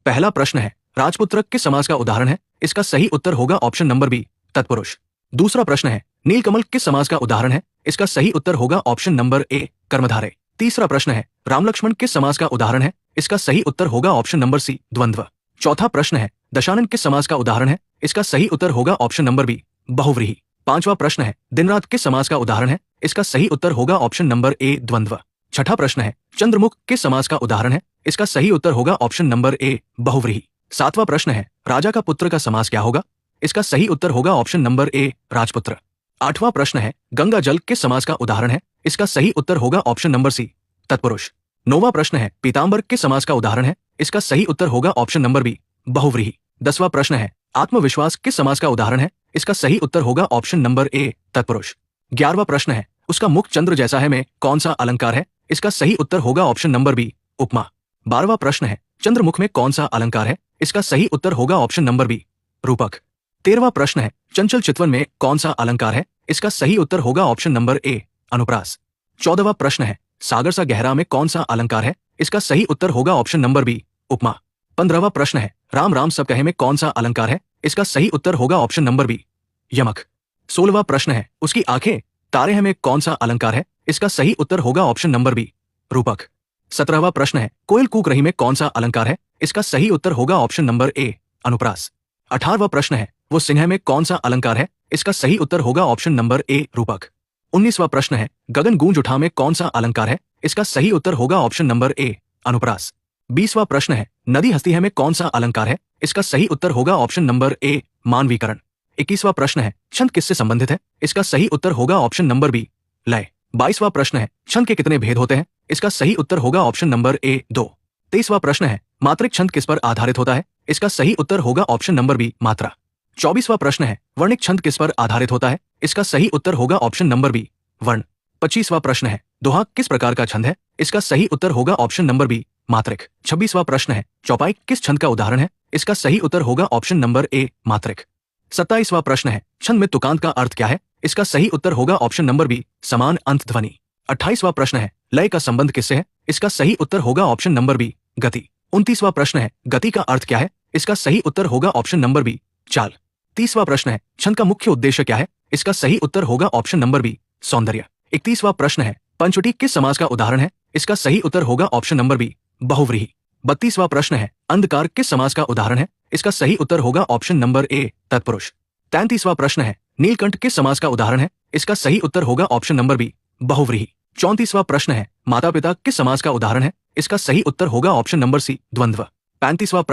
पहला प्रश्न है, राजपुत्र किस समास का उदाहरण है? इसका सही उत्तर होगा ऑप्शन नंबर बी, तत्पुरुष। दूसरा प्रश्न है, नीलकमल किस समास का उदाहरण है? इसका सही उत्तर होगा ऑप्शन नंबर ए, कर्मधारय। तीसरा प्रश्न है, राम लक्ष्मण किस समास का उदाहरण है? इसका सही उत्तर होगा ऑप्शन नंबर सी, द्वंद्व। चौथा प्रश्न है, दशानन किस समास का उदाहरण है? इसका सही उत्तर होगा ऑप्शन नंबर बी, बहुव्रीहि। पांचवा प्रश्न है, दिन रात किस समास का उदाहरण है? इसका सही उत्तर होगा ऑप्शन नंबर ए, द्वंद्व। छठा प्रश्न है, चंद्रमुख किस समास का उदाहरण है? इसका सही उत्तर होगा ऑप्शन नंबर ए, बहुव्रीहि। सातवां प्रश्न है, राजा का पुत्र का समास क्या होगा? इसका सही उत्तर होगा ऑप्शन नंबर ए, राजपुत्र। आठवां प्रश्न है, गंगा जल किस समास का उदाहरण है? इसका सही उत्तर होगा ऑप्शन नंबर सी, तत्पुरुष। नौवां प्रश्न है, पीतांबर किस समास का उदाहरण है? इसका सही उत्तर होगा ऑप्शन नंबर बी, बहुव्रीहि। 10वां प्रश्न है, आत्मविश्वास किस समास का उदाहरण है? इसका सही उत्तर होगा ऑप्शन नंबर ए, तत्पुरुष। 11वां प्रश्न है, उसका मुख चंद्र जैसा है में कौन सा अलंकार है? इसका सही उत्तर होगा ऑप्शन नंबर बी, उपमा। 12वां प्रश्न है, चंद्रमुख में कौन सा अलंकार है? इसका सही उत्तर होगा ऑप्शन नंबर बी, रूपक। 13वां प्रश्न है, चंचल चितवन में कौन सा अलंकार है? इसका सही उत्तर होगा ऑप्शन नंबर ए, अनुप्रास। 14वां प्रश्न है, सागर सा गहरा में कौन सा अलंकार है? इसका सही उत्तर होगा ऑप्शन नंबर बी, उपमा। 15वां प्रश्न है, राम राम सब कहे में कौन सा अलंकार है? इसका सही उत्तर होगा ऑप्शन नंबर बी, यमक। 16वां प्रश्न है, उसकी आंखें तारे हैं में कौन सा अलंकार है? इसका सही उत्तर होगा ऑप्शन नंबर बी, रूपक। 17वां प्रश्न है, कोयल कूक रही में कौन सा अलंकार है? इसका सही उत्तर होगा ऑप्शन नंबर ए, अनुप्रास। 18वां प्रश्न है, वो सिंह में कौन सा अलंकार है? इसका सही उत्तर होगा ऑप्शन नंबर ए, रूपक। 19वां प्रश्न है, गगन गूंज उठा में कौन सा अलंकार है? इसका सही उत्तर होगा ऑप्शन नंबर ए, अनुप्रास। 20वां प्रश्न है, नदी हस्ती है में कौन सा अलंकार है? इसका सही उत्तर होगा ऑप्शन नंबर ए, मानवीकरण। 21वां प्रश्न है, छंद किससे संबंधित है? इसका सही उत्तर होगा ऑप्शन नंबर बी, लय। 22वां प्रश्न है, छंद के कितने भेद होते हैं? इसका सही उत्तर होगा ऑप्शन नंबर ए, 2। 23वां प्रश्न है, मात्रिक छंद किस पर आधारित होता है? इसका सही उत्तर होगा ऑप्शन नंबर बी, मात्रा। 24वां प्रश्न है, वर्णिक छंद किस पर आधारित होता है? इसका सही उत्तर होगा ऑप्शन नंबर बी, वर्ण। 25वां प्रश्न है, दोहा किस प्रकार का छंद है? इसका सही उत्तर होगा ऑप्शन नंबर बी, मात्रिक। 26वां प्रश्न है, चौपाई किस छंद का उदाहरण है? इसका सही उत्तर होगा ऑप्शन नंबर ए, मात्रिक। 27वां प्रश्न है, छंद में तुकांत का अर्थ क्या है? इसका सही उत्तर होगा ऑप्शन नंबर बी, समान अंत ध्वनि। 28वां प्रश्न है, लय का संबंध किससे है? इसका सही उत्तर होगा ऑप्शन नंबर बी, गति। 29वां प्रश्न है, गति का अर्थ क्या है? इसका सही उत्तर होगा ऑप्शन नंबर बी, चाल। 30वां प्रश्न है, छंद का मुख्य उद्देश्य क्या है? इसका सही उत्तर होगा ऑप्शन नंबर बी, सौंदर्य। 31वां प्रश्न है, पंचवटी किस समास का उदाहरण है? इसका सही उत्तर होगा ऑप्शन नंबर बी, बहुव्रीहि। 32वां प्रश्न है, अंधकार किस समास का उदाहरण है? इसका सही उत्तर होगा ऑप्शन नंबर ए, तत्पुरुष। 33वां प्रश्न है, नीलकंठ किस समास का उदाहरण है? इसका सही उत्तर होगा ऑप्शन नंबर बी, बहुव्रीहि। 34वां प्रश्न है, माता पिता किस समास का उदाहरण है? इसका सही उत्तर होगा ऑप्शन नंबर सी, द्वंद्व। 35वां